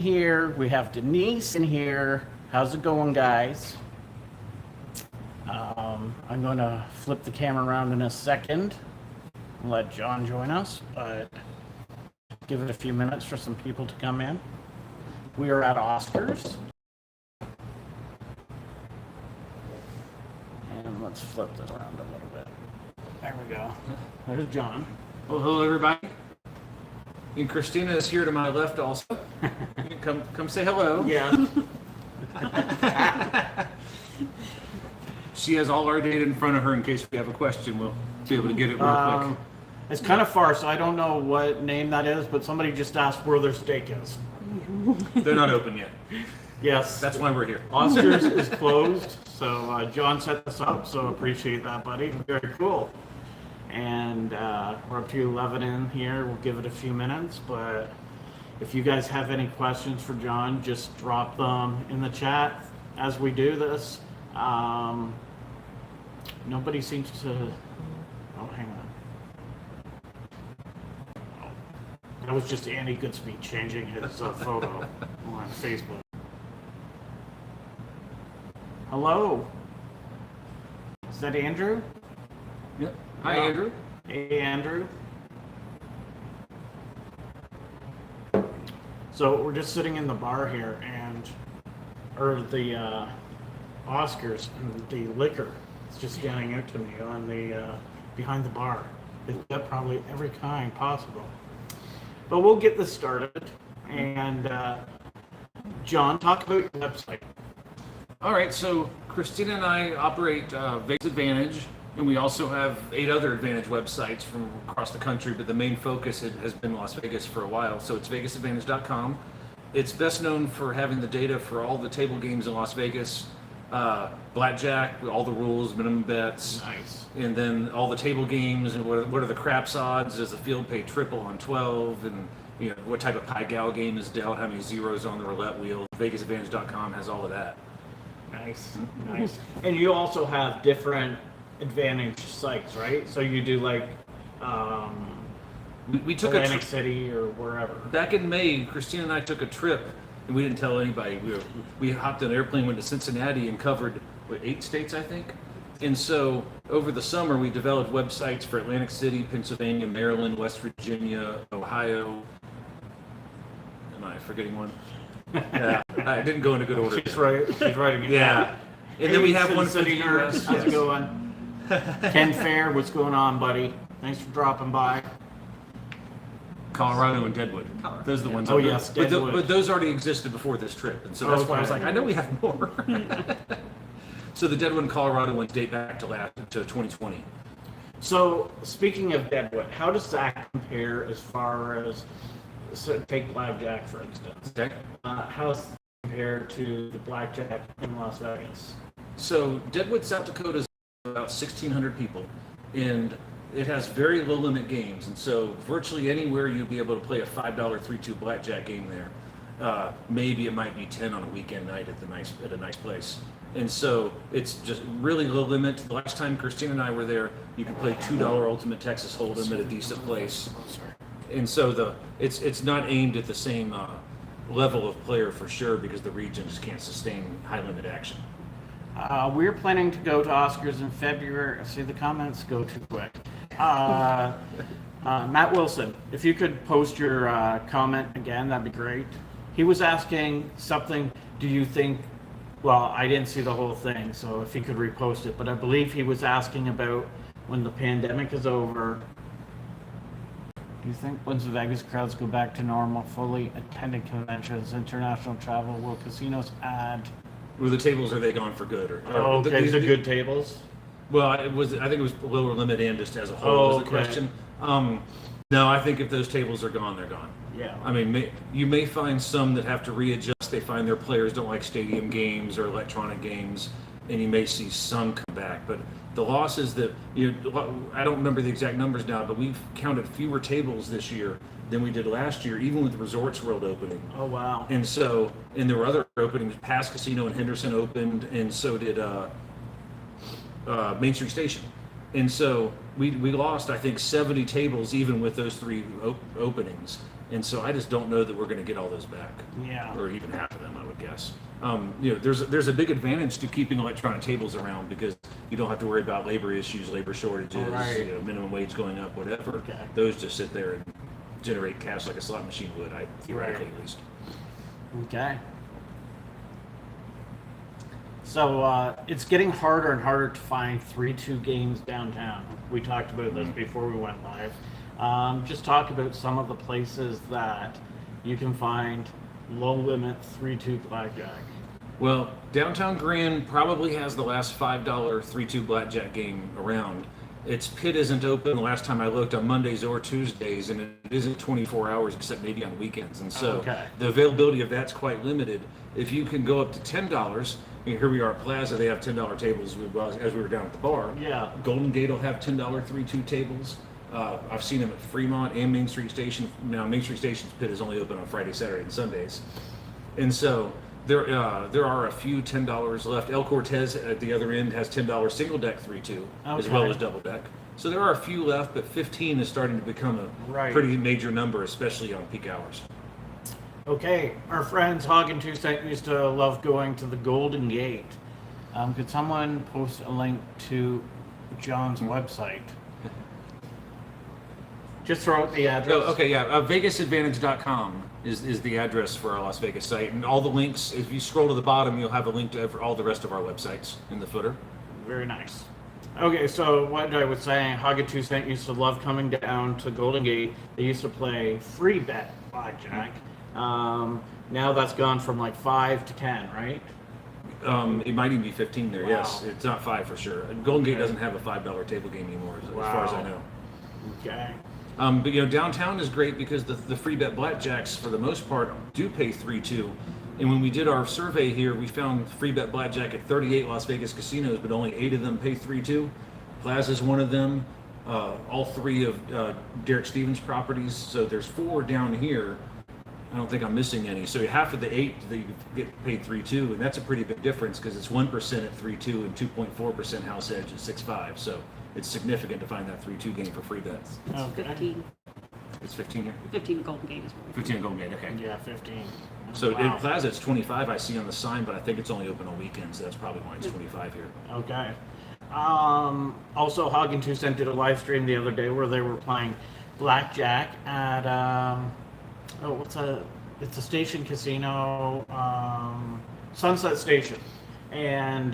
here. We have Denise in here. How's it going, guys? I'm going to flip the camera around in a second and let John join us, but give it a few minutes for some people to come in. We are at Oscars. And let's flip this around a little bit. There we go. There's John. Well, hello, everybody. And Christina is here to my left also. Come say hello. Yeah. She has all our data in front of her in case we have a question. We'll be able to get it real quick. It's kind of far, so I don't know what name that is, but somebody just asked where their steak is. They're not open yet. Yes. That's why we're here. Oscars is closed, so John set this up, so appreciate that, buddy. Very cool. And we're up to 11 in here. We'll give it a few minutes, but if you guys have any questions for John, just drop them in the chat as we do this. Nobody seems to... Oh, hang on. That was just Andy Goodspeed changing his photo on Facebook. Hello. Is that Andrew? Yep. Hi, Andrew. Hey, Andrew. So we're just sitting in the bar here, or the Oscars, and the liquor is just standing out to me on the behind the bar. They've got probably every kind possible. But we'll get this started. And John, talk about your website. All right, so Christina and I operate Vegas Advantage, and we also have 8 other Advantage websites from across the country, but the main focus has been Las Vegas for a while. So it's vegasadvantage.com. It's best known for having the data for all the table games in Las Vegas, blackjack, all the rules, minimum bets, Nice. and then all the table games and what are the craps odds? Does the field pay triple on 12? And what type of pie gal game is dealt? How many zeros on the roulette wheel? Vegasadvantage.com has all of that. Nice, nice. And you also have different Advantage sites, right? So you do like We took Atlantic City or wherever. Back in May, Christina and I took a trip, and we didn't tell anybody. We hopped on an airplane, went to Cincinnati, and covered 8 states, I think. And so over the summer, we developed websites for Atlantic City, Pennsylvania, Maryland, West Virginia, Ohio. Am I forgetting one? Yeah, I didn't go in a good order. She's right. She's writing it Yeah. down. And then we have one for the City nerds. US. How's it going? Ken Fair, what's going on, buddy? Thanks for dropping by. Colorado and Deadwood. Those are the ones. Oh, yes, Deadwood. But those already existed before this trip, and so that's why I was like, I know we have more. So the Deadwood and Colorado ones date back to 2020. So speaking of Deadwood, how does that compare as far as, so take blackjack for instance? Okay. How's it compared to the blackjack in Las Vegas? So Deadwood, South Dakota is about 1,600 people, and it has very low limit games, and so virtually anywhere you'll be able to play a $5 3-2 blackjack game there. Maybe it might be 10 on a weekend night at a nice place. And so it's just really low limit. The last time Christina and I were there, you could play $2 Ultimate Texas Hold'em at a decent place. And so it's not aimed at the same level of player for sure, because the region just can't sustain high limit action. We're planning to go to Oscars in February. See, the comments go too quick. Matt Wilson, if you could post your comment again, that'd be great. He was asking something, do you think, well, I didn't see the whole thing, so if he could repost it, but I believe he was asking about when the pandemic is over, do you think once the Vegas crowds go back to normal, fully attending conventions, international travel, will casinos add... Were the tables, are they gone for good? okay, the good tables? Well, I think it was lower limit and just as a whole was the question. No, I think if those tables are gone, they're gone. Yeah. I mean, you may find some that have to readjust. They find their players don't like stadium games or electronic games, and you may see some come back. But the losses that I don't remember the exact numbers now, but we've counted fewer tables this year than we did last year, even with the Resorts World opening. Oh, wow. And there were other openings. Pass Casino in Henderson opened, and so did Main Street Station. And so we lost, I think, 70 tables even with those 3 openings. And so I just don't know that we're going to get all those back. Yeah. Or even half of them, I would guess. There's a big advantage to keeping electronic tables around because you don't have to worry about labor issues, labor shortages, Right. minimum wage going up, whatever. Okay. Those just sit there and generate cash like a slot machine would, theoretically Right. at least. Okay. So it's getting harder and harder to find 3-2 games downtown. We talked about this before we went live. Just talk about some of the places that you can find low limit 3-2 blackjack. Well, downtown Grand probably has the last $5 3-2 blackjack game around. Its pit isn't open the last time I looked on Mondays or Tuesdays, and it isn't 24 hours except maybe on weekends. And so Okay. the availability of that's quite limited. If you can go up to $10, here we are at Plaza, they have $10 tables as we were down at the bar. Yeah. Golden Gate will have $10 3-2 tables. I've seen them at Fremont and Main Street Station. Now, Main Street Station's pit is only open on Friday, Saturday, and Sundays. And so there are a few $10 left. El Cortez at the other end has $10 single deck 3-2 as well Okay. as double deck. So there are a few left, but 15 is starting to become a Right. pretty major number, especially on peak hours. Okay, our friends Hog and 2 Cent used to love going to the Golden Gate. Could someone post a link to John's website? Just throw out the address. Oh, okay, yeah. VegasAdvantage.com is the address for our Las Vegas site, and all the links. If you scroll to the bottom, you'll have a link to all the rest of our websites in the footer. Very nice. Okay, so what I was saying, Hog and 2 Cent used to love coming down to Golden Gate. They used to play free bet blackjack. Now that's gone from like 5 to 10, right? It might even be 15 there. Wow. Yes, it's not 5 for sure. And Golden Gate Okay. doesn't have a $5 table game anymore, as far as I Wow. know. Okay. But downtown is great because the free bet blackjacks, for the most part, do pay 3-2. And when we did our survey here, we found free bet blackjack at 38 Las Vegas casinos, but only 8 of them pay 3-2. Plaza's one of them. All 3 of Derek Stevens' properties. So there's 4 down here. I don't think I'm missing any. So half of the 8 that you get paid 3-2, and that's a pretty big difference because it's 1% at 3-2 and 2.4% house edge at 6-5. So it's significant to find that 3-2 game for free bets. It's Okay. 15. It's 15 here. 15 Golden Gate is what 15 Golden Gate, okay. Yeah, 15. So in Wow. Plaza, it's 25 I see on the sign, but I think it's only open on weekends. So that's probably why it's 25 here. Okay. Also, Hog and 2 Cent did a live stream the other day where they were playing blackjack at it's a station casino, Sunset Station, and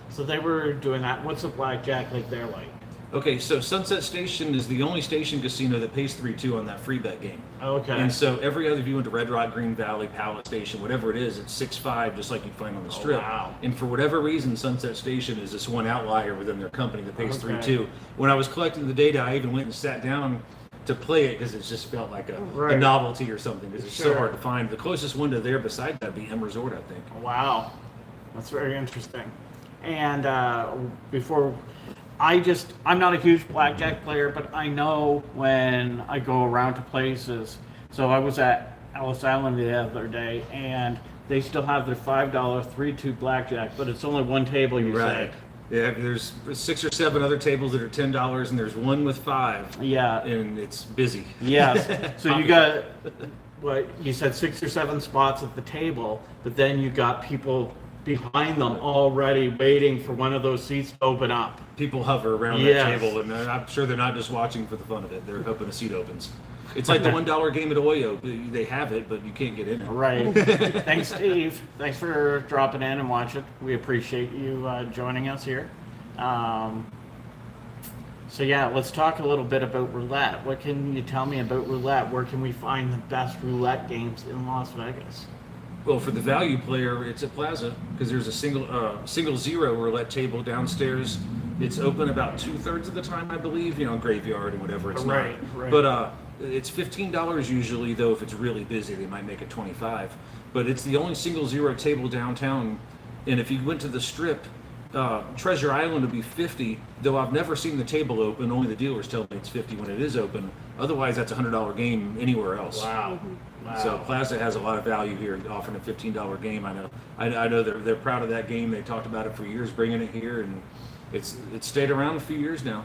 so they were doing that. What's a blackjack like there like? Okay, so Sunset Station is the only station casino that pays 3-2 on that free bet game. Okay. And so every other, if you went to Red Rock, Green Valley, Pallet Station, whatever it is, it's 6-5, just like you'd find on the strip. wow. And for whatever reason, Sunset Station is this one outlier within their company that pays Okay. 3-2. When I was collecting the data, I even went and sat down to play it because it just felt like a Right. novelty or something because it's so Sure. hard to find. The closest one to there beside that would be M Resort, I think. Wow, that's very interesting. And I'm not a huge blackjack player, but I know when I go around to places. So I was at Ellis Island the other day, and they still have their $5 3-2 blackjack, but it's only one table. You said. Yeah, there's 6 or 7 other tables that are $10, and there's one with 5. Yeah. And it's busy. Yes. So you got what you said, 6 or 7 spots at the table, but then you got people behind them already waiting for one of those seats to open up. People hover around Yes. that table, and I'm sure they're not just watching for the fun of it. They're hoping a seat opens. It's like the $1 game at Oyo. They have it, but you can't get in it. Right. Thanks, Steve. Thanks for dropping in and watching. We appreciate you joining us here. So yeah, let's talk a little bit about roulette. What can you tell me about roulette? Where can we find the best roulette games in Las Vegas? Well, for the value player, it's at Plaza because there's a single zero roulette table downstairs. It's open about 2/3 of the time, I believe. Graveyard and whatever. It's Right, not. right. But it's $15 usually, though. If it's really busy, they might make it 25. But it's the only single zero table downtown. And if you went to the Strip, Treasure Island would be 50. Though I've never seen the table open. Only the dealers tell me it's 50 when it is open. Otherwise, that's a $100 game anywhere else. Wow. Wow. So Plaza has a lot of value here, offering a $15 game. I know they're proud of that game. They talked about it for years, bringing it here, and it's stayed around a few years now.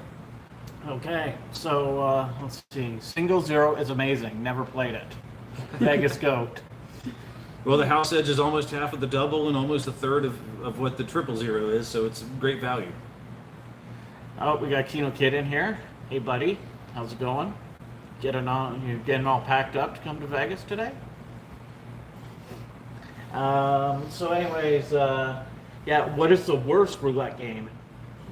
Okay, so let's see. Single Zero is amazing. Never played it. Vegas Goat. Well, the house edge is almost half of the double and almost a third of what the 000 is, so it's great value. Oh, we got Keno Kid in here. Hey, buddy, how's it going? You getting all packed up to come to Vegas today? So anyways, yeah, what is the worst roulette game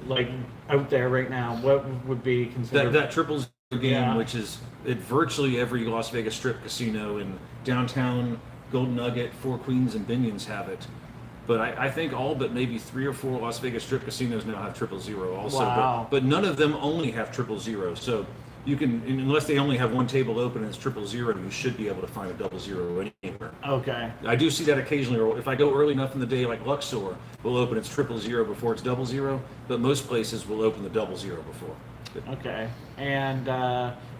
like out there right now? What would be considered That 000 game, Yeah. which is at virtually every Las Vegas Strip casino in downtown, Golden Nugget, Four Queens, and Binions have it. But I think all but maybe 3 or 4 Las Vegas Strip casinos now have 000 also. Wow. But none of them only have 000. So you can, unless they only have one table open and it's 000, you should be able to find a 00 anywhere. Okay. I do see that occasionally. Or if I go early enough in the day, like Luxor will open its 000 before it's 00, but most places will open the 00 before. Okay. And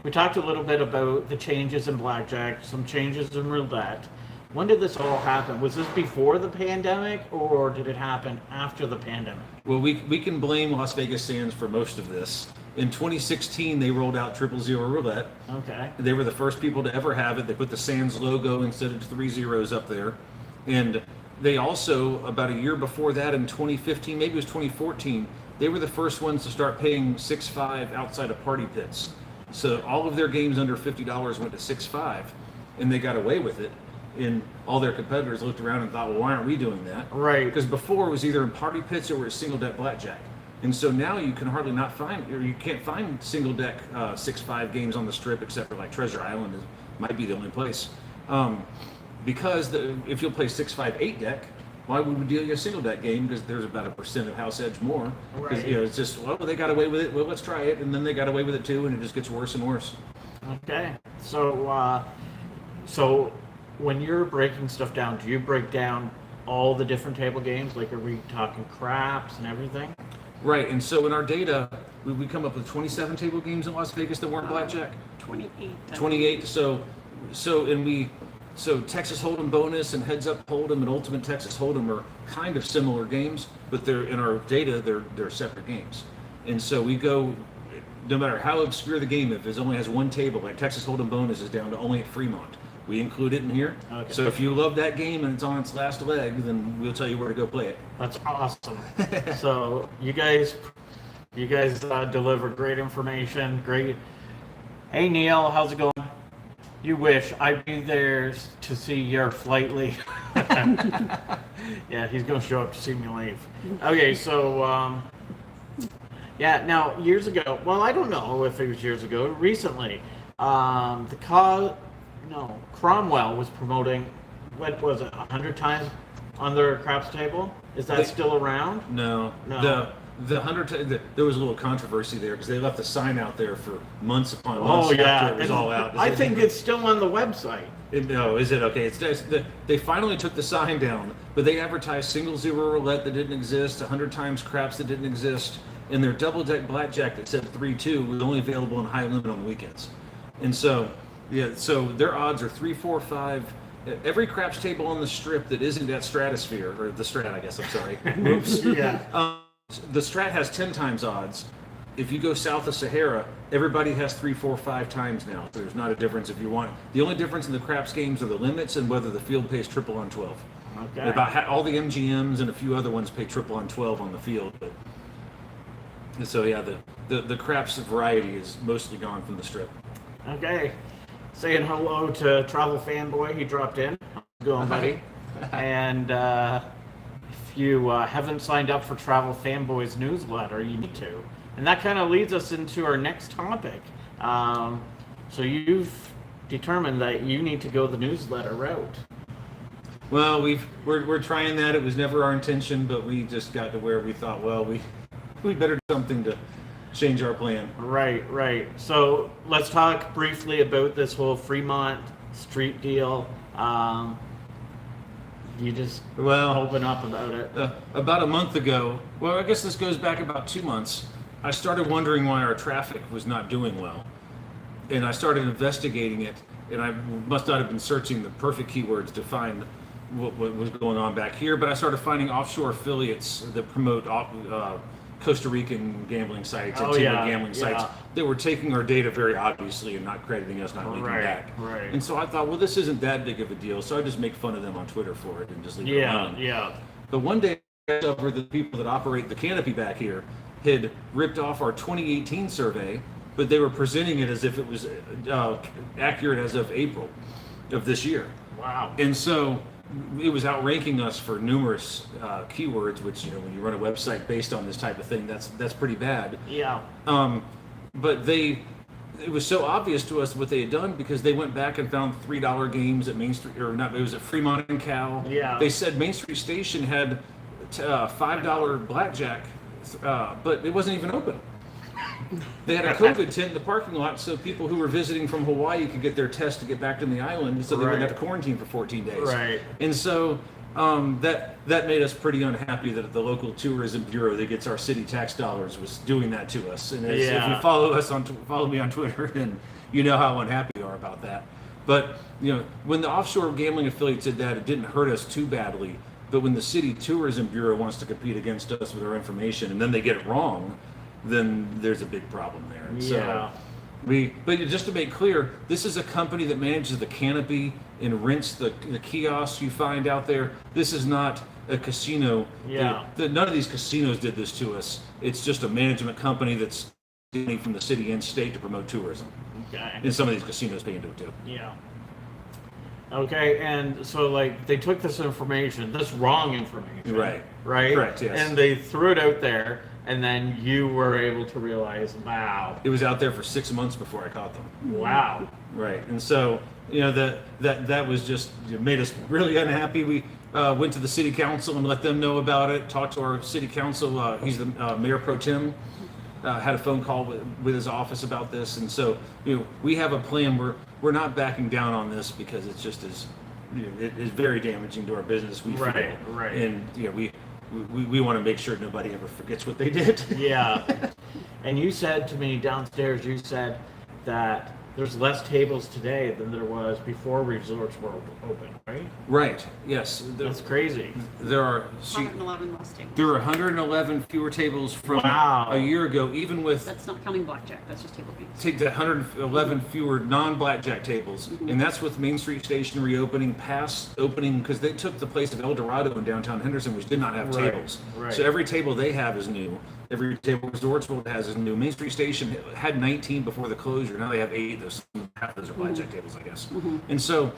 we talked a little bit about the changes in blackjack, some changes in roulette. When did this all happen? Was this before the pandemic, or did it happen after the pandemic? Well, we can blame Las Vegas Sands for most of this. In 2016, they rolled out 000 roulette. Okay. They were the first people to ever have it. They put the Sands logo instead of 3 zeros up there. And they also, about a year before that, in 2015, maybe it was 2014, they were the first ones to start paying 6.5 outside of party pits. So all of their games under $50 went to 6.5, and they got away with it. And all their competitors looked around and thought, well, why aren't we doing that? Right. Because before it was either in party pits or it was single deck blackjack. And so now you can hardly not find, or you can't find single deck 6.5 games on the Strip except for like Treasure Island might be the only place. Because if you'll play 6.5 8 deck, why would we deal you a single deck game? Because there's about 1% of house edge more. Because Right. it's just, well, they got away with it. Well, let's try it, and then they got away with it too, and it just gets worse and worse. Okay. So, so when you're breaking stuff down, do you break down all the different table games? Like, are we talking craps and everything? Right, and so in our data, we come up with 27 table games in Las Vegas that weren't blackjack. 28. 28. So Texas Hold'em bonus and Heads Up Hold'em and Ultimate Texas Hold'em are kind of similar games, but they're in our data they're separate games. And so we go, no matter how obscure the game, if it only has one table, like Texas Hold'em bonus is down to only at Fremont, we include it in here. Okay. So if you love that game and it's on its last leg, then we'll tell you where to go play it. That's awesome. So you guys deliver great information. Great. Hey Neil, how's it going? You wish I'd be there to see your flight leave. Yeah, he's gonna show up to see me leave. Okay, so yeah. Now years ago, well, I don't know if it was years ago. Recently, Cromwell was promoting, what was it, 100 times on their craps table? Is that still around? No. No. There was a little controversy there because they left the sign out there for months upon months Oh yeah, after it was all out. I think it's still on the website. No, is it okay? They finally took the sign down, but they advertised single zero roulette that didn't exist, 100 times craps that didn't exist, and their double deck blackjack that said 3-2 was only available in high limit on the weekends. And so, yeah, so their odds are 3, 4, 5. Every craps table on the Strip that isn't at Stratosphere, or the Strat, I guess, I'm sorry. Oops. Yeah. The Strat has 10 times odds. If you go south of Sahara, everybody has 3, 4, 5 times now. So there's not a difference if you want. The only difference in the craps games are the limits and whether the field pays triple on 12. Okay. All the MGMs and a few other ones pay triple on 12 on the field. But so yeah, the craps variety is mostly gone from the Strip. Okay. Saying hello to Travel Fanboy. He dropped in. How's it going, buddy? And if you haven't signed up for Travel Fanboy's newsletter, you need to. And that kind of leads us into our next topic. So you've determined that you need to go the newsletter route. Well, we're trying that. It was never our intention, but we just got to where we thought, well, we better do something to change our plan. Right. So let's talk briefly about this whole Fremont Street deal. You just open up about it. About a month ago, well, I guess this goes back about 2 months, I started wondering why our traffic was not doing well. And I started investigating it, and I must not have been searching the perfect keywords to find what was going on back here, but I started finding offshore affiliates that promote Costa Rican gambling sites and Oh, Tinder yeah, gambling sites yeah. that were taking our data very obviously and not crediting us, not linking Right, back. right. And so I thought, well, this isn't that big of a deal, so I just make fun of them on Twitter for it and just leave it Yeah, alone. yeah. But one day, I discovered that the people that operate the canopy back here had ripped off our 2018 survey, but they were presenting it as if it was accurate as of April of this year. Wow. And so it was outranking us for numerous keywords, which, you know, when you run a website based on this type of thing, that's pretty bad. Yeah. But it was so obvious to us what they had done because they went back and found $3 games at Main Street, or not, it was at Fremont and Cal. Yeah. They said Main Street Station had $5 blackjack, but it wasn't even open. They had a COVID tent in the parking lot so people who were visiting from Hawaii could get their test to get back to the island, so they wouldn't have to quarantine for 14 days. Right. And so that made us pretty unhappy that the local tourism bureau that gets our city tax dollars was doing that to us. And if you follow me on Twitter, then you know how unhappy we are about that. But you know, when the offshore gambling affiliates did that, it didn't hurt us too badly. But when the city tourism bureau wants to compete against us with our information and then they get it wrong, then there's a big problem there. And Yeah. but just to make clear, this is a company that manages the canopy and rents the kiosks you find out there. This is not a casino. Yeah. None of these casinos did this to us. It's just a management company that's getting from the city and state to promote tourism. Okay. And some of these casinos pay into it too. Yeah. Okay, and so like they took this information, this wrong information. Right. Right? Correct, yes. And they threw it out there, and then you were able to realize, wow. It was out there for 6 months before I caught them. Wow. Right, and so you know that was just, it made us really unhappy. We went to the city council and let them know about it. Talked to our city council. He's the mayor pro tem. Had a phone call with his office about this, and so you know we have a plan. We're not backing down on this because it's just as it is very damaging to our business. We feel. Right. And you know we want to make sure nobody ever forgets what they did. Yeah. And you said to me downstairs, you said that there's less tables today than there was before resorts were open, right? Right. Yes. That's crazy. There are 111 less tables. There were 111 fewer tables from Wow. a year ago, even with That's not counting blackjack, that's just table games. take the 111 fewer non-blackjack tables, and that's with Main Street Station reopening, past opening, because they took the place of El Dorado in downtown Henderson, which did not have Right, tables. right. So every table they have is new. Every table Resorts World has is new. Main Street Station had 19 before the closure. Now they have 8. Half of those are blackjack tables, I guess. And so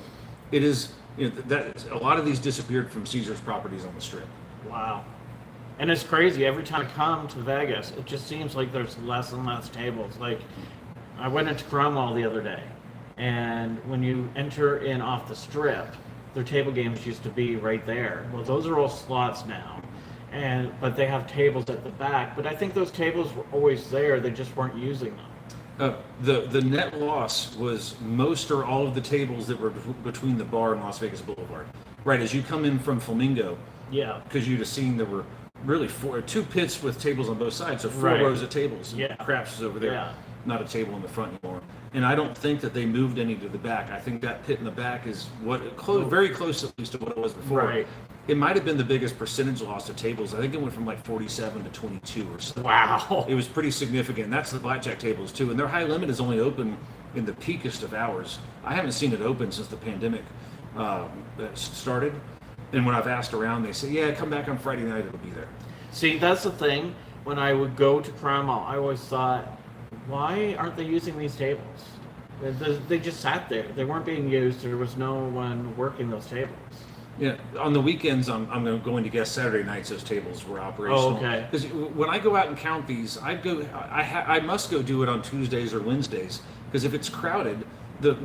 it is. You know, that a lot of these disappeared from Caesar's properties on the Strip. Wow. And it's crazy. Every time I come to Vegas, it just seems like there's less and less tables. Like, I went into Cromwell the other day, and when you enter in off the Strip, their table games used to be right there. Well, those are all slots now, but they have tables at the back. But I think those tables were always there. They just weren't using them. The net loss was most or all of the tables that were between the bar and Las Vegas Boulevard. Right, as you come in from Flamingo, Yeah. because you'd have seen there were really 2 pits with tables on both sides, so 4 Right. rows of tables. Yeah. Craps is over there, Yeah. not a table in the front anymore. And I don't think that they moved any to the back. I think that pit in the back is very close at least to what it was before. Right. It might have been the biggest percentage loss of tables. I think it went from like 47 to 22 or so. Wow. It was pretty significant. That's the blackjack tables too, and their high limit is only open in the peakest of hours. I haven't seen it open since the pandemic started. And when I've asked around, they say, "Yeah, come back on Friday night; it'll be there." See, that's the thing. When I would go to Cromwell, I always thought, why aren't they using these tables? They just sat there. They weren't being used. There was no one working those tables. Yeah, on the weekends, I'm going to guess Saturday nights those tables were operational. Oh, okay. Because when I go out and count these, I must go do it on Tuesdays or Wednesdays. Because if it's crowded, to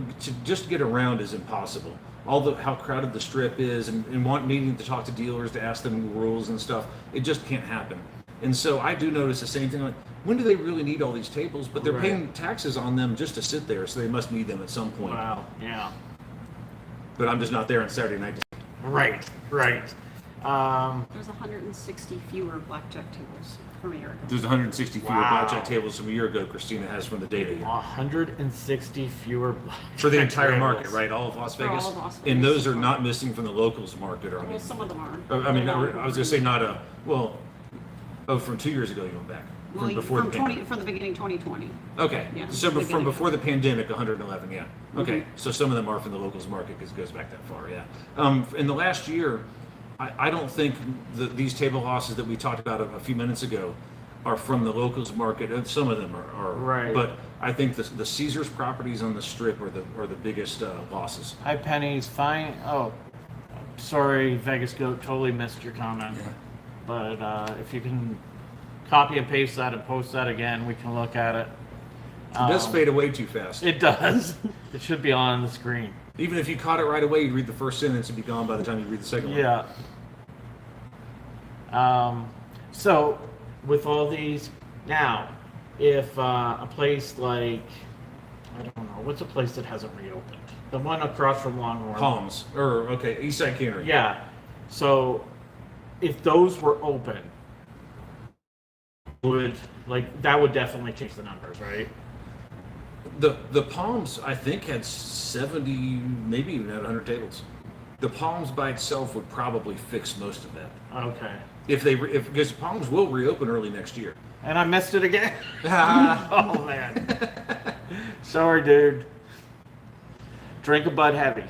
just get around is impossible. How crowded the Strip is, and needing to talk to dealers to ask them rules and stuff, it just can't happen. And so I do notice the same thing. Like, when do they really need all these tables? But they're Right. paying taxes on them just to sit there, so they must need them at some point. Wow. Yeah. But I'm just not there on Saturday night. Right. There's 160 fewer blackjack tables from a year ago. There's 160 fewer Wow. blackjack tables from a year ago. Christina has from the data here. 160 fewer For the entire tables. market, right? All of Las For all Vegas? of Las And Vegas. those are not missing from the locals market, or I Well, mean, some of them are. I was going to say not a, well, Oh, from 2 years ago you went back. Well, From before the pandemic. from the beginning 2020. Okay, Yeah, so from beginning. before the pandemic, 111, yeah. Okay, Mhm. so some of them are from the locals market because it goes back that far, yeah. In the last year, I don't think these table losses that we talked about a few minutes ago are from the locals market, and some of them are. Right. But I think the Caesars properties on the strip are the biggest losses. Hi, Penny's fine. Oh, sorry, Vegas Goat, totally missed your comment. Yeah. But if you can copy and paste that and post that again, we can look at it. It does fade away too fast. It does. It should be on the screen. Even if you caught it right away, you'd read the first sentence and be gone by the time you read the second one. Yeah. So, with all these, now, if a place like, I don't know, what's a place that hasn't reopened? The one across from Longhorn. Palms, or okay, Eastside Cannery. Yeah. So, if those were open, that would definitely change the numbers, right? The Palms, I think, had 70, maybe even had 100 tables. The Palms by itself would probably fix most of that. Okay. Because Palms will reopen early next year. And I missed it again. Oh man. Sorry, dude. Drink a Bud Heavy.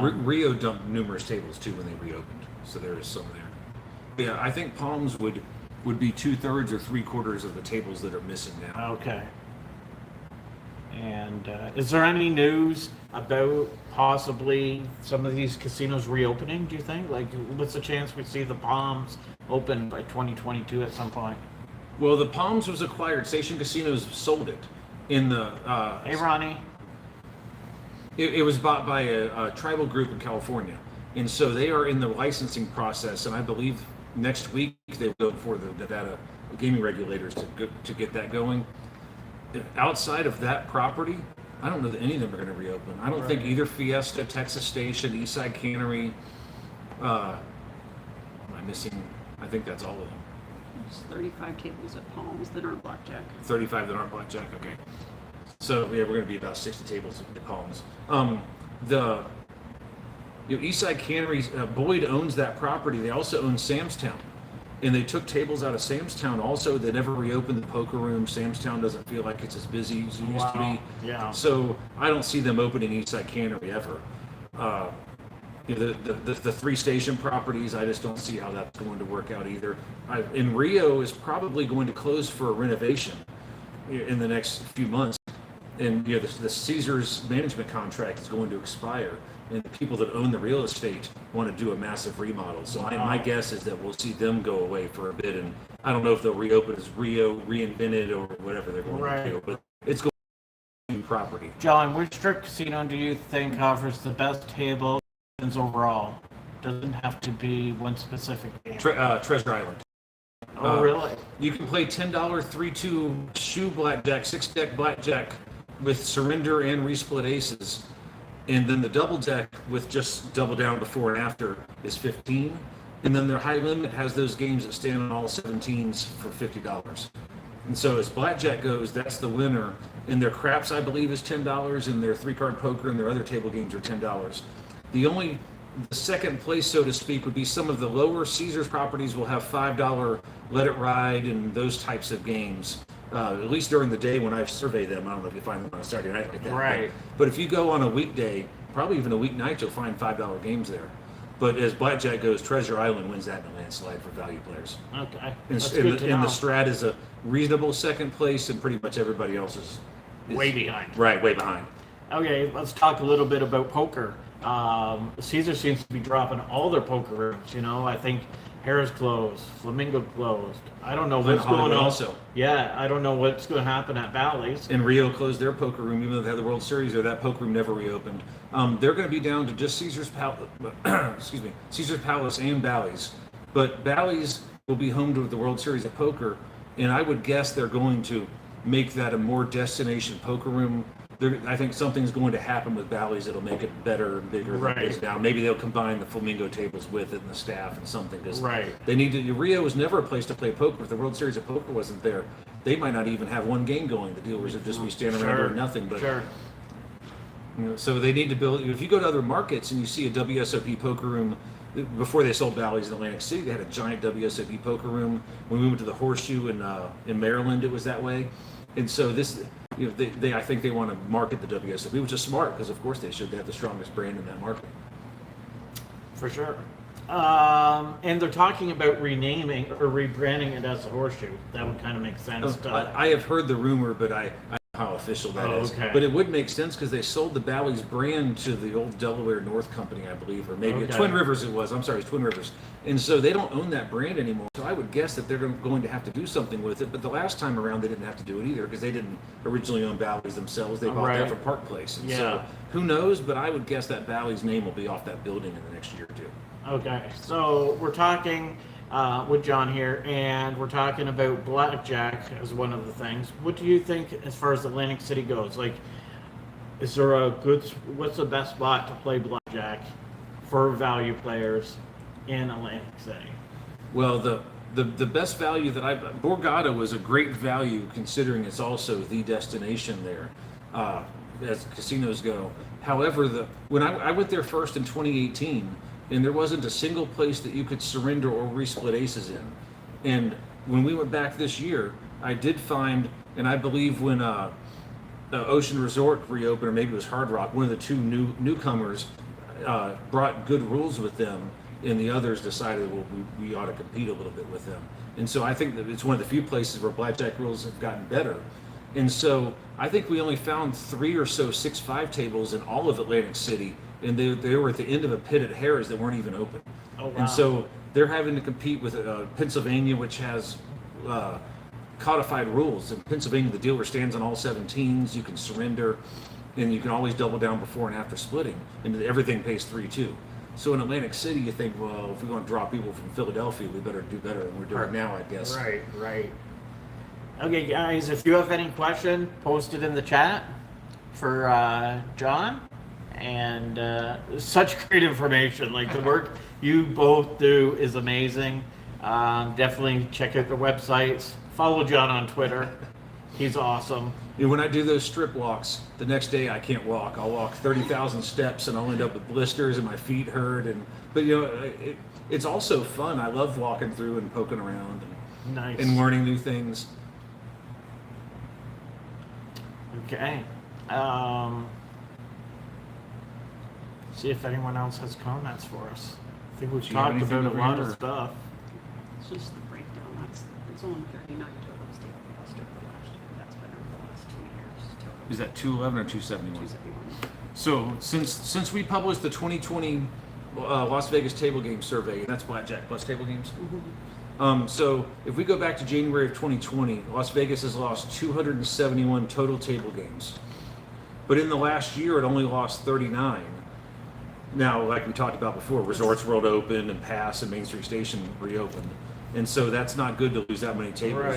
Rio dumped numerous tables too when they reopened, so there is some there. Yeah, I think Palms would be 2/3 or 3/4 of the tables that are missing now. Okay. And is there any news about possibly some of these casinos reopening, do you think? Like, what's the chance we see the Palms open by 2022 at some point? Well, the Palms was acquired. Station Casinos sold it in the. Hey, Ronnie. It was bought by a tribal group in California, and so they are in the licensing process. And I believe next week they will go before the Nevada gaming regulators to get that going. Outside of that property, I don't know that any of them are going to reopen. I don't think either Fiesta, Texas Station, Eastside Cannery. Am I missing? I think that's all of them. There's 35 tables at Palms that aren't blackjack. 35 that aren't blackjack. Okay. So yeah, we're going to be about 60 tables at the Palms. Eastside Cannery, Boyd owns that property. They also own Samstown. And they took tables out of Samstown also. They never reopened the poker room. Samstown doesn't feel like it's as busy as it used to be. Yeah. So I don't see them opening Eastside Cannery ever. The 3 station properties, I just don't see how that's going to work out either. And Rio is probably going to close for a renovation in the next few months. And the Caesars management contract is going to expire. And the people that own the real estate want to do a massive remodel. So my guess is that we'll see them go away for a bit. And I don't know if they'll reopen as Rio Reinvented or whatever they're going to do. But it's going to be property. John, which strip casino do you think offers the best tables overall? Doesn't have to be one specific game. Treasure Island. Oh, really? You can play $10 3-2 shoe blackjack, 6-deck blackjack with surrender and resplit aces. And then the double deck with just double down before and after is $15. And then their high limit has those games that stand on all 17s for $50. And so as blackjack goes, that's the winner. And their craps, I believe, is $10, and their 3-card poker and their other table games are $10. The second place, so to speak, would be some of the lower Caesars properties will have $5 Let It Ride and those types of games. At least during the day when I survey them. I don't know if you find them on a Saturday night like that. Right. But if you go on a weekday, probably even a weeknight, you'll find $5 games there. But as blackjack goes, Treasure Island wins that in a landslide for value players. Okay. And the Strat is a reasonable second place, and pretty much everybody else is Way behind. Right, way behind. Okay, let's talk a little bit about poker. Caesar seems to be dropping all their poker rooms. I think Harrah's closed, Flamingo closed. I don't know what's going on. Also. Yeah, I don't know what's going to happen at Bally's. And Rio closed their poker room, even though they had the World Series there. That poker room never reopened. They're going to be down to just Caesar's Palace, Caesar's Palace and Bally's. But Bally's will be home to the World Series of Poker, and I would guess they're going to make that a more destination poker room. I think something's going to happen with Bally's that'll make it better and bigger than it is now. Maybe they'll combine the Flamingo tables with it and the staff and something. They need to. Rio was never a place to play poker. If the World Series of Poker wasn't there, they might not even have one game going. The dealers would just be standing around doing nothing. But so they need to build. If you go to other markets and you see a WSOP poker room before they sold Bally's in Atlantic City, they had a giant WSOP poker room. When we went to the Horseshoe in Maryland, it was that way. And so this, I think they want to market the WSOP, which is smart because of course they should. They have the strongest brand in that market. For sure. And they're talking about renaming or rebranding it as a Horseshoe. That would kind of make sense. I have heard the rumor, but I don't know how official that is. Okay. But it would make sense because they sold the Bally's brand to the old Delaware North Company, I believe, or maybe Twin Rivers it was. I'm sorry, it's Twin Rivers. And so they don't own that brand anymore. So I would guess that they're going to have to do something with it. But the last time around, they didn't have to do it either because they didn't originally own Bally's themselves. They bought that from Park Place. And so who knows? But I would guess that Bally's name will be off that building in the next year or two. Okay, so we're talking with John here, and we're talking about blackjack as one of the things. What do you think as far as Atlantic City goes? Like, is there what's the best spot to play blackjack for value players in Atlantic City? Well, the best value that Borgata was a great value considering it's also the destination there as casinos go. However, when I went there first in 2018, and there wasn't a single place that you could surrender or resplit aces in. And when we went back this year, I did find, and I believe when Ocean Resort reopened, or maybe it was Hard Rock, one of the two newcomers brought good rules with them, and the others decided, well, we ought to compete a little bit with them. And so I think that it's one of the few places where blackjack rules have gotten better. And so I think we only found 3 or so 6-5 tables in all of Atlantic City, and they were at the end of a pit at Harrah's that weren't even open. Oh, wow. And so they're having to compete with Pennsylvania, which has codified rules. In Pennsylvania, the dealer stands on all 17s, you can surrender, and you can always double down before and after splitting, and everything pays 3-2. So in Atlantic City, you think, well, if we want to draw people from Philadelphia, we better do better than we're doing now, I guess. Right. Okay, guys, if you have any question, post it in the chat for John. And such great information. Like, the work you both do is amazing. Definitely check out the websites. Follow John on Twitter. He's awesome. When I do those strip walks, the next day I can't walk. I'll walk 30,000 steps and I'll end up with blisters and my feet hurt. But it's also fun. I love walking through and poking around and learning new things. Okay. See if anyone else has comments for us. I think we've talked about a lot of stuff. It's just the breakdown. It's only 39 total state cost over the last year. That's been over the last 2 years. Total. Is that 211 or 271? 271. So since we published the 2020 Las Vegas table game survey, and that's blackjack plus table games. Mm-hmm. So if we go back to January of 2020, Las Vegas has lost 271 total table games. But in the last year, it only lost 39. Now, like we talked about before, Resorts World opened and Pass and Main Street Station reopened. And so that's not good to lose that many tables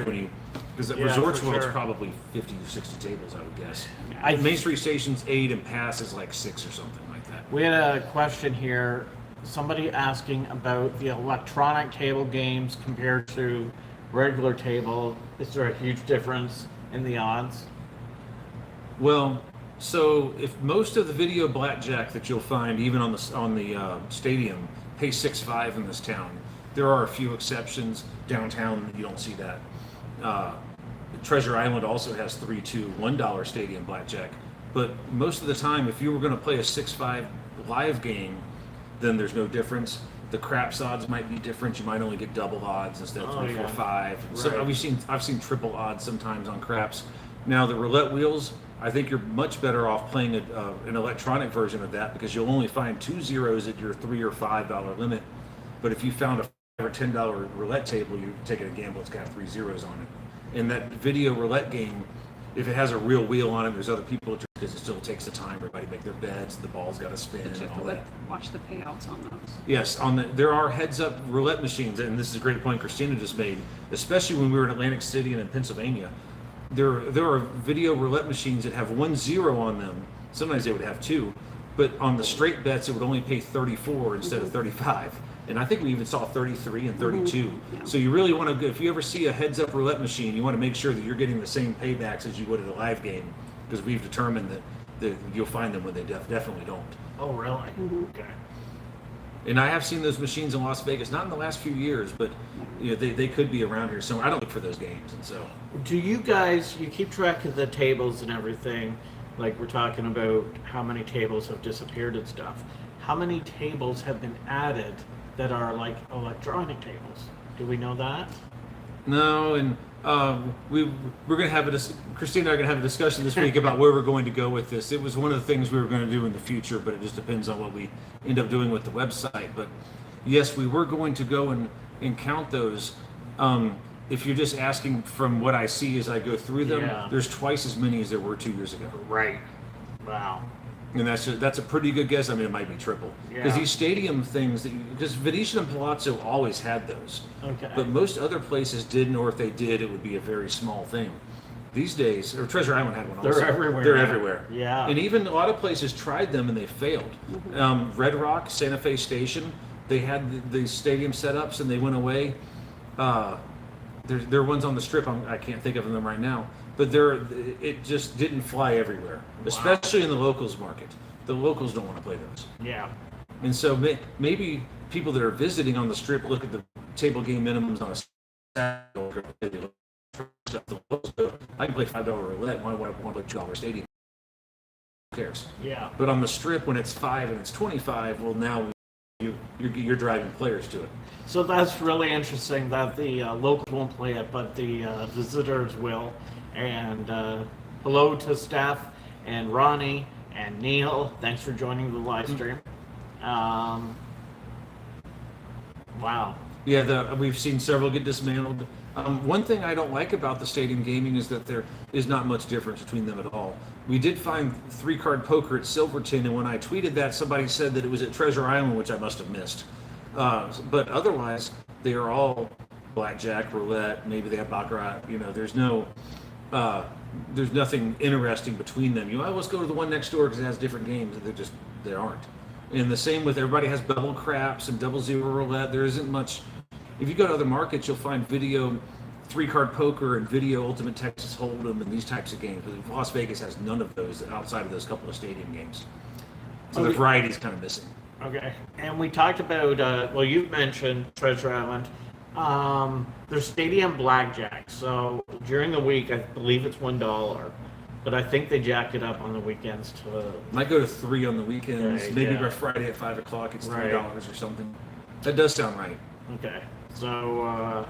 because Resorts World's probably 50 or 60 tables, I would guess. Main Street Station's 8 and Pass is like 6 or something like that. We had a question here. Somebody asking about the electronic table games compared to regular table. Is there a huge difference in the odds? Well, so if most of the video blackjack that you'll find, even on the stadium, pay 6.5 in this town, there are a few exceptions. Downtown, you don't see that. Treasure Island also has 3-2 $1 stadium blackjack. But most of the time, if you were going to play a 6.5 live game, then there's no difference. The craps odds might be different. You might only get double odds instead of 3, 4, 5. So I've seen triple odds sometimes on craps. Now the roulette wheels, I think you're much better off playing an electronic version of that because you'll only find 2 zeros at your $3 or $5 limit. But if you found a $5 or $10 roulette table, you're taking a gamble. It's got 3 zeros on it. And that video roulette game, if it has a real wheel on it, there's other people because it still takes the time for everybody to make their beds. The ball's got to spin and all that. Watch the payouts on those. Yes, there are heads-up roulette machines, and this is a great point Kristina just made. Especially when we were in Atlantic City and in Pennsylvania, there are video roulette machines that have 1 0 on them. Sometimes they would have 2, but on the straight bets it would only pay 34 instead of 35. And I think we even saw 33 and 32. Yeah. So you really want to, if you ever see a heads-up roulette machine, you want to make sure that you're getting the same paybacks as you would at a live game, because we've determined that you'll find them when they definitely don't. Oh, really? Mm-hmm. Okay. And I have seen those machines in Las Vegas, not in the last few years, but they could be around here somewhere. I don't look for those games, and so. Do you guys, you keep track of the tables and everything? Like we're talking about how many tables have disappeared and stuff. How many tables have been added that are like electronic tables? Do we know that? No, and we're going to have Christine and I are going to have a discussion this week about where we're going to go with this. It was one of the things we were going to do in the future, but it just depends on what we end up doing with the website. But yes, we were going to go and count those. If you're just asking from what I see as I go through them, Yeah. there's twice as many as there were 2 years ago. Right. Wow. And that's a pretty good guess. I mean, it might be triple. Because Yeah. these stadium things, because Venetian and Palazzo always had those. Okay. But most other places didn't, or if they did, it would be a very small thing. These days, or Treasure Island had one also. They're everywhere They're now. everywhere. Yeah. And even a lot of places tried them and they failed. Red Rock, Santa Fe Station, they had the stadium setups and they went away. There are ones on the Strip, I can't think of them right now. But it just didn't fly everywhere, especially in the locals market. The locals don't want to play those. Yeah. And so maybe people that are visiting on the Strip look at the table game minimums on a Saturday. I can play $5 roulette. Why would I want to play $2 stadium? Who cares? Yeah. But on the Strip, when it's 5 and it's 25, well, now you're driving players to it. So that's really interesting that the locals won't play it, but the visitors will. And hello to Steph and Ronnie and Neil. Thanks for joining the live stream. Wow. Yeah, we've seen several get dismantled. One thing I don't like about the stadium gaming is that there is not much difference between them at all. We did find 3-card poker at Silverton, and when I tweeted that, somebody said that it was at Treasure Island, which I must have missed. But otherwise, they are all blackjack, roulette, maybe they have baccarat. There's nothing interesting between them. Let's go to the one next door because it has different games. They aren't. And the same with everybody has double craps and double zero roulette. There isn't much. If you go to other markets, you'll find video 3-card poker and video Ultimate Texas Hold'em and these types of games. But Las Vegas has none of those outside of those couple of stadium games. So the variety is kind of missing. Okay. And we talked about, you've mentioned Treasure Island. There's stadium blackjack. So during the week, I believe it's $1. But I think they jacked it up on the weekends to... Might go to 3 on the weekends. Right, Maybe yeah. by Friday at 5 o'clock, it's $3 Right. or something. That does sound right. Okay. So,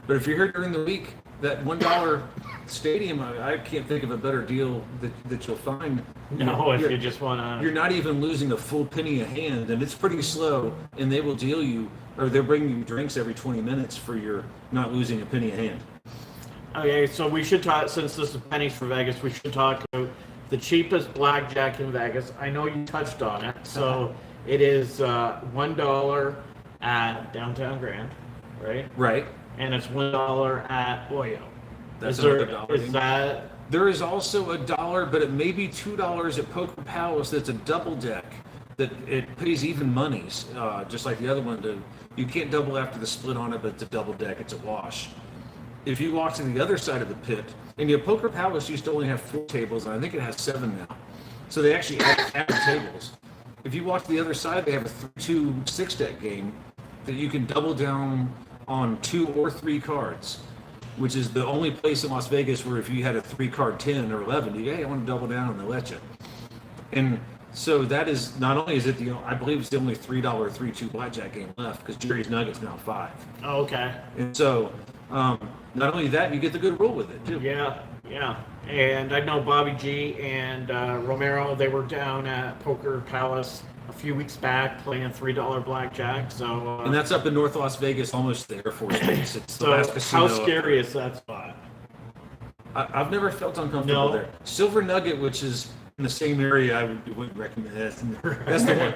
But if you're here during the week, that $1 stadium, I can't think of a better deal that you'll find. no, if You're- you just want to... You're not even losing a full penny a hand, and it's pretty slow, and they will deal you, or they're bringing you drinks every 20 minutes for your not losing a penny a hand. Okay, so we should talk, since this is pennies for Vegas, we should talk about the cheapest blackjack in Vegas. I know you touched on it. So it is $1 at Downtown Grand, right? Right. And it's $1 at Oyo. That's Is there, another dollar. is that... There is also $1, but it may be $2 at Poker Palace. That's a double deck. That it pays even monies, just like the other one. You can't double after the split on it, but it's a double deck. It's a wash. If you walk to the other side of the pit, and Poker Palace used to only have 4 tables, and I think it has 7 now. So they actually added tables. If you walk to the other side, they have a 3-2 6-deck game that you can double down on 2 or 3 cards, which is the only place in Las Vegas where if you had a 3-card 10 or 11, you I want to double down, and they'll let you. And so that is, not only is it I believe it's the only $3 3-2 blackjack game left, because Jerry's Nuggets now 5. Oh, okay. And so, not only that, you get the good rule with it too. Yeah, yeah. And I know Bobby G and Romero, they were down at Poker Palace a few weeks back playing $3 blackjack. So And that's up in North Las Vegas, almost the Air Force Base. It's the so last casino. how scary is that spot? I've never felt uncomfortable No. there. Silver Nugget, which is in the same area, I wouldn't recommend that. That's the one.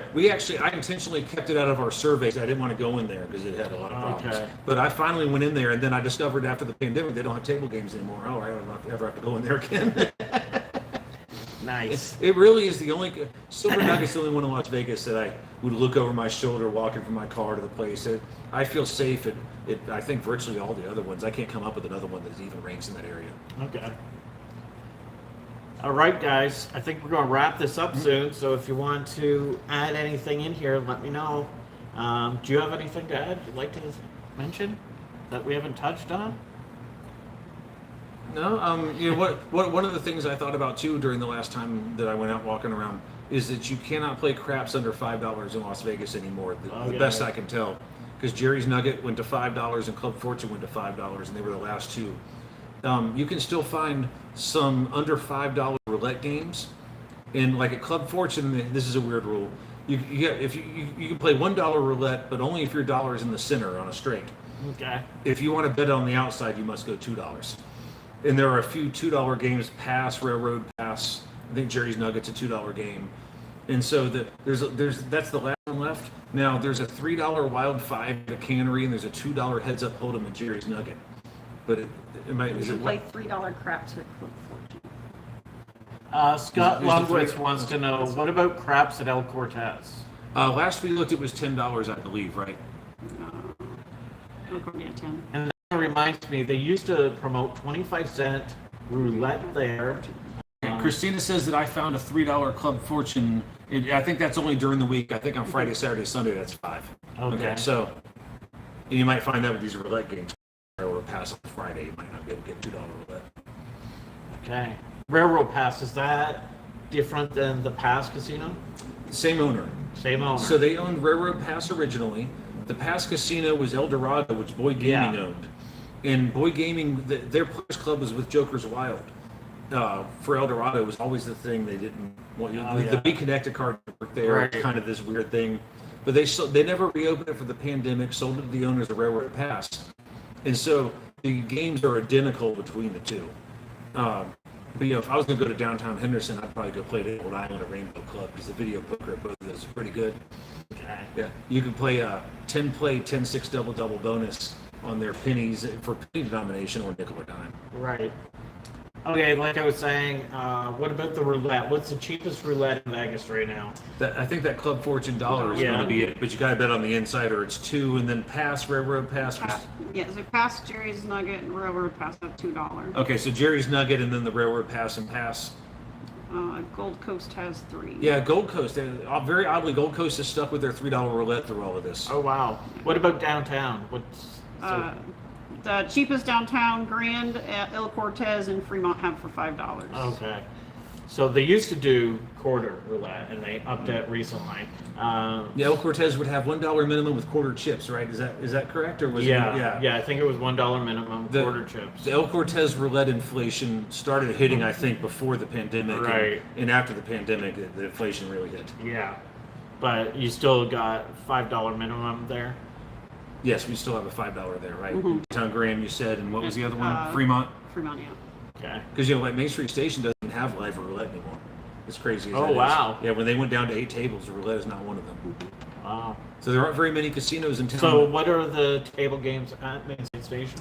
I intentionally kept it out of our surveys. I didn't want to go in there because it had a lot of problems. Okay. But I finally went in there, and then I discovered after the pandemic they don't have table games anymore. Oh, I don't ever have to go in there again. Nice. It really is the only Silver Nugget's the only one in Las Vegas that I would look over my shoulder walking from my car to the place. I feel safe at I think virtually all the other ones. I can't come up with another one that even ranks in that area. Okay. All right, guys. I think we're going to wrap this up soon. So if you want to add anything in here, let me know. Do you have anything to add you'd like to mention that we haven't touched on? No, you know what? One of the things I thought about too during the last time that I went out walking around is that you cannot play craps under $5 in Las Vegas anymore. The best I can tell, because Jerry's Nugget went to $5 and Club Fortune went to $5, and they were the last two. You can still find some under $5 roulette games, and like at Club Fortune, this is a weird rule. You can play $1 roulette, but only if your dollar is in the center on a straight. Okay. If you want to bet on the outside, you must go $2. And there are a few $2 games, Pass, Railroad Pass. I think Jerry's Nugget's a $2 game. And so that's the last one left. Now there's a $3 Wild 5 at Cannery, and there's a $2 Heads Up Hold'em at Jerry's Nugget. But is You it play $3 craps at Club Fortune. Scott Is the Longwitz three- wants to know, what about craps at El Cortez? last we looked, it was $10, I believe, right? Yeah, 10. And that reminds me, they used to promote 25-cent roulette there. And Christina says that I found a $3 Club Fortune. I think that's only during the week. I think on Friday, Saturday, Sunday, that's $5. Okay. So you might find that with these roulette games. Or Pass on Friday, you might not be able to get $2 roulette. Okay. Railroad Pass, is that different than the Pass Casino? Same owner. Same owner. So they owned Railroad Pass originally. The Pass Casino was El Dorado, which Boyd Gaming owned. And Boyd Gaming, their Players Club was with Joker's Wild. For El Dorado, it was always the thing they didn't want. The Be Connected card worked there, Right. kind of this weird thing. But they never reopened it for the pandemic, sold it to the owners of Railroad Pass. And so the games are identical between the two. But if I was going to go to downtown Henderson, I'd probably go play at Old Island or Rainbow Club, because the video poker at both of those is pretty good. Okay. Yeah, you can play a 10-play, 10-6 double bonus on their pennies for penny denomination or nickel or dime. Right. Okay, like I was saying, what about the roulette? What's the cheapest roulette in Vegas right now? I think that Club Fortune dollar is going to be it, but you got to bet on the inside or it's $2, and then Pass, Railroad Pass. Yeah, so Pass, Jerry's Nugget, and Railroad Pass have $2. Okay, so Jerry's Nugget and then the Railroad Pass and Pass. Gold Coast has 3. Yeah, Gold Coast. Very oddly, Gold Coast is stuck with their $3 roulette through all of this. Oh, wow. What about downtown? The cheapest downtown Grand at El Cortez and Fremont have for $5. Okay. So they used to do quarter roulette, and they upped it recently. Yeah, El Cortez would have $1 minimum with quarter chips, right? Is that correct, or was it? Yeah, I think it was $1 minimum, quarter chips. The El Cortez roulette inflation started hitting, I think, before the pandemic, Right. And after the pandemic, the inflation really hit. Yeah, but you still got $5 minimum there. Yes, we still have a $5 there, right? Mm-hmm. Town Graham, you said, and what was the other one? Fremont. Fremont, yeah. Okay. Because like Main Street Station doesn't have live roulette anymore. As crazy as Oh, that is. wow. Yeah, when they went down to 8 tables, roulette is not one of them. Wow. So there aren't very many casinos in town. So what are the table games at Main Street Station?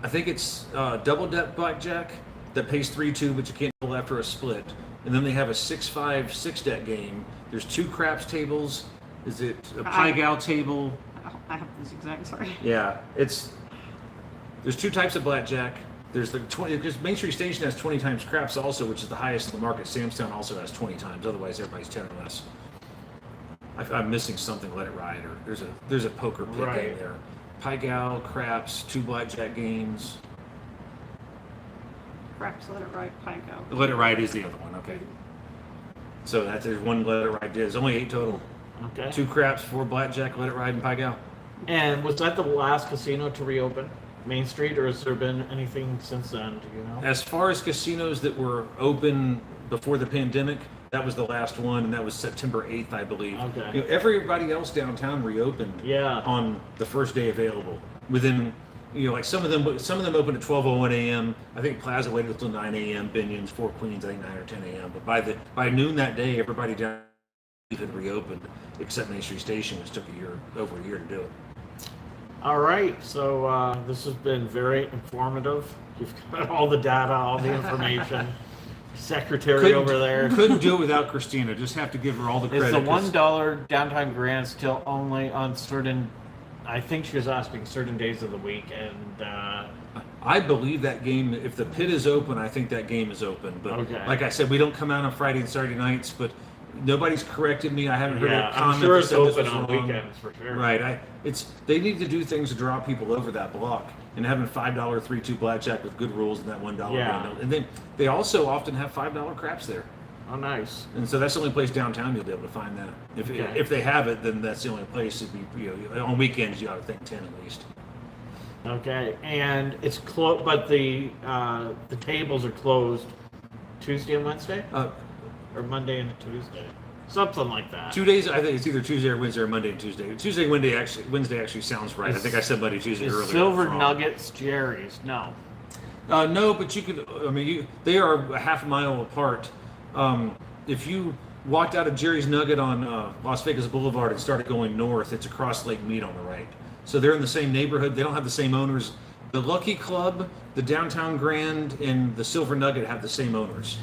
I think it's double deck blackjack that pays 3-2, but you can't pull after a split. And then they have a 6-5 6-deck game. There's 2 craps tables. Is it a pie gow table? I have this exact, sorry. Yeah, there's 2 types of blackjack. There's the 20, because Main Street Station has 20 times craps also, which is the highest in the market. Samstown also has 20 times. Otherwise, everybody's 10 or less. I'm missing something. Let it ride, or there's a poker pick Right. game there. Pie gow, craps, 2 blackjack games. Craps, let it ride, pie go. Let it ride is the other one. Okay. So there's 1 let it ride. There's only 8 total. Okay. 2 craps, 4 blackjack, let it ride, and pie gow. And was that the last casino to reopen Main Street, or has there been anything since then? Do you know? As far as casinos that were open before the pandemic, that was the last one, and that was September 8th, I believe. Okay. Everybody else downtown reopened Yeah. on the first day available. Within, like some of them opened at 12:01 a.m. I think Plaza waited until 9 a.m. Binion's, Four Queens, I think 9 or 10 a.m. But by noon that day, everybody down had reopened, except Main Street Station, which took over a year to do it. All right. So this has been very informative. You've got all the data, all the information. Secretary over there. Couldn't do it without Christina. Just have to give her all the credit. Is the $1 downtown grant still only on certain? I think she was asking certain days of the week, and I believe that game, if the pit is open, I think that game is open. But Okay. like I said, we don't come out on Friday and Saturday nights, but Nobody's corrected me. I haven't heard Yeah, a comment. I'm sure that it's said this open was on wrong. weekends for sure. Right. They need to do things to draw people over that block, and having $5 3-2 blackjack with good rules and that $1 Yeah. window. And then they also often have $5 craps there. Oh, nice. And so that's the only place downtown you'll be able to find that. Okay. If they have it, then that's the only place. It'd be, on weekends you ought to think 10 at least. Okay, and it's closed, but the tables are closed Tuesday and Wednesday, or Monday and Tuesday, something like that. 2 days. I think it's either Tuesday or Wednesday or Monday and Tuesday. Tuesday, Wednesday actually sounds right. I think I said Monday, Tuesday Is earlier. Silver Wrong. Nuggets Jerry's? No. No, but you could. I mean, they are a half mile apart. If you walked out of Jerry's Nugget on Las Vegas Boulevard and started going north, it's across Lake Mead on the right. So they're in the same neighborhood. They don't have the same owners. The Lucky Club, the Downtown Grand, and the Silver Nugget have the same owners.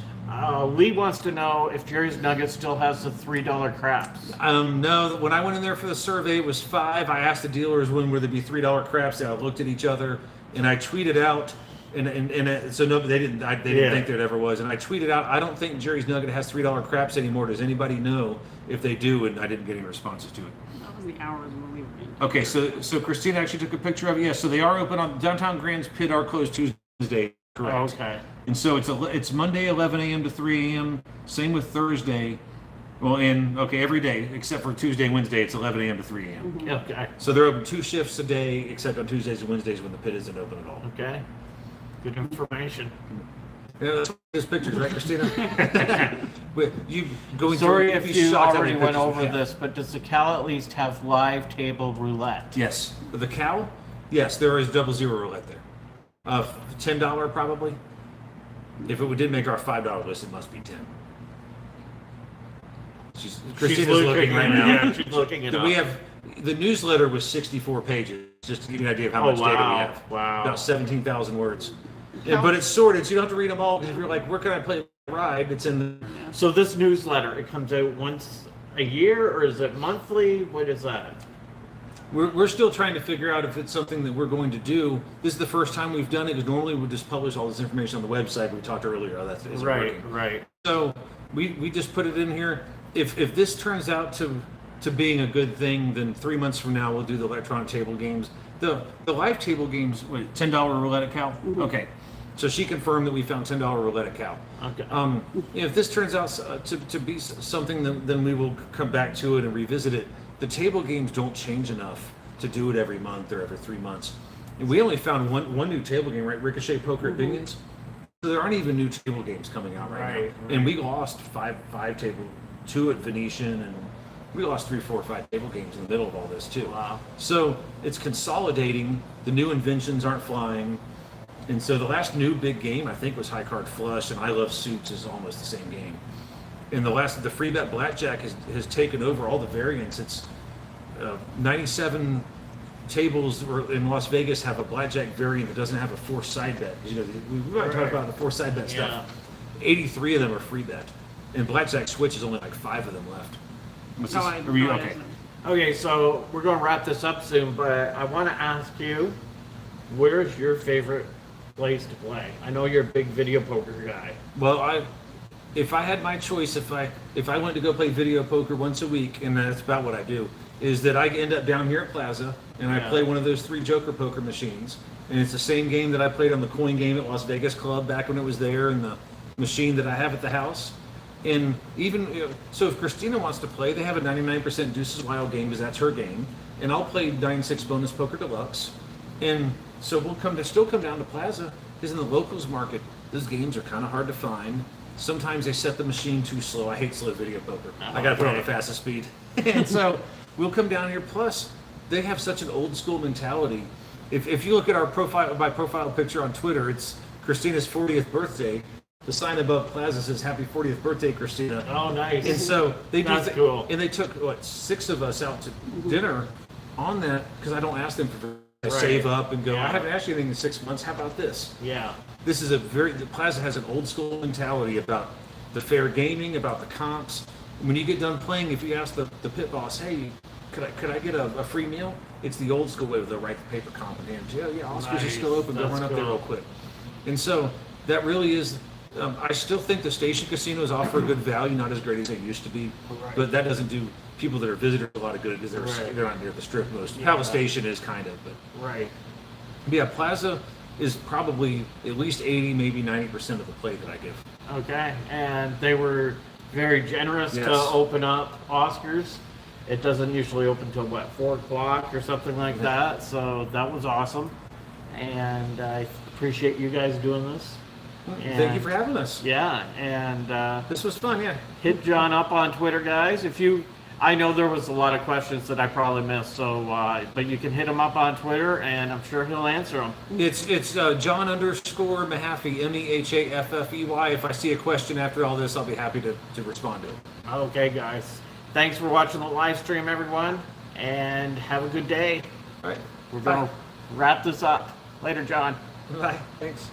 Lee wants to know if Jerry's Nuggets still has the $3 craps. No, when I went in there for the survey, it was $5. I asked the dealers when would there be $3 craps. They all looked at each other, and I tweeted out, so no, they didn't. They didn't think there ever was. And I tweeted out, I don't think Jerry's Nugget has $3 craps anymore. Does anybody know if they do? And I didn't get any responses to it. That was the hours when we were in. Okay, so Christina actually took a picture of it. Yeah, so they are open on Downtown Grand's pit are closed Tuesday. Correct. Okay. And so it's Monday 11 a.m. to 3 a.m. Same with Thursday. Well, every day except for Tuesday and Wednesday, it's 11 a.m. to 3 a.m. Okay. So they're open 2 shifts a day, except on Tuesdays and Wednesdays when the pit isn't open at all. Okay. Good information. Yeah, that's what this pictures, right, Christina? You going Sorry through, if you'd be you shocked how already many went pictures we over have. this, but does the Cal at least have live table roulette? Yes. The cow? Yes, there is 00 roulette there. $10 probably. If it did make our $5 list, it must be 10. Christina's looking right now. Yeah, she's looking it up. We have the newsletter was 64 pages, just to give you an idea of how Oh, much data we wow. have. Wow. About 17,000 words. Yeah, but it's sorted, so you don't have to read them all. Because if you're like, where can I play a ride? It's in the. So this newsletter, it comes out once a year, or is it monthly? What is that? We're still trying to figure out if it's something that we're going to do. This is the first time we've done it, because normally we just publish all this information on the website. We talked earlier how that isn't working. Right. So we just put it in here. If this turns out to being a good thing, then 3 months from now we'll do the electronic table games. The live table games, wait, $10 roulette at Cal? Mm-hmm. Okay. So she confirmed that we found $10 roulette at Cal. Okay. If this turns out to be something, then we will come back to it and revisit it. The table games don't change enough to do it every month or every 3 months. And we only found one new table game, right? Ricochet Poker at Bingham's. So there aren't even new table games coming out right now. And we lost five table, 2 at Venetian, and we lost 3, 4, 5 table games in the middle of all this too. Wow. So it's consolidating. The new inventions aren't flying. And so the last new big game, I think, was High Card Flush, and I Love Suits is almost the same game. And the free bet blackjack has taken over all the variants. It's 97 tables in Las Vegas have a blackjack variant that doesn't have a forced side bet. We might talk about the forced side bet stuff. 83 of them are free bet, and blackjack switch is only like 5 of them left. Okay. Okay, so we're going to wrap this up soon, but I want to ask you, where's your favorite place to play? I know you're a big video poker guy. Well, if I had my choice, if I went to go play video poker once a week, and that's about what I do, is that I end up down here at Plaza and I play one of those 3 Joker poker machines, and it's the same game that I played on the coin game at Las Vegas Club back when it was there, and the machine that I have at the house. And even so, if Christina wants to play, they have a 99% Deuces Wild game because that's her game, and I'll play 96 Bonus Poker Deluxe. And so we'll still come down to Plaza, because in the locals market, those games are kind of hard to find. Sometimes they set the machine too slow. I hate slow video poker. I got to put on the fastest speed. And so we'll come down here. Plus, they have such an old school mentality. If you look at my profile picture on Twitter, it's Christina's 40th birthday. The sign above Plaza says "Happy 40th birthday, Christina." Oh, nice. And so they That's cool. And they took 6 of us out to dinner on that, because I don't ask them for save up and go. Yeah. I haven't asked you anything in 6 months. How about this? Yeah. This is the Plaza has an old school mentality about the fair gaming, about the comps. When you get done playing, if you ask the pit boss, "Hey, could I get a free meal?" It's the old school way where they'll write the paper comp in hand. Yeah, Oscars are still open. Go That's run up there cool. real quick. And so that really is I still think the station casinos offer a good value, not as great as they used to be, Right. but that doesn't do people that are visitors a lot of good because Right. they're not near the strip most. Yeah. Palace Station is kind of, but Right. yeah, Plaza is probably at least 80, maybe 90% of the play that I give. Okay, and they were very generous to Yes. open up Oscars. It doesn't usually open till what, 4 o'clock or something like that. So that was awesome, and I appreciate you guys doing this. Thank you for having us. Yeah, and This was fun, yeah. hit John up on Twitter, guys. I know there was a lot of questions that I probably missed, so but you can hit him up on Twitter, and I'm sure he'll answer them. It's John _ Mehaffey, Mehaffey. If I see a question after all this, I'll be happy to respond to it. Okay, guys. Thanks for watching the live stream, everyone, and have a good day. All right. We're going to wrap this up. Later, John. Bye. Thanks.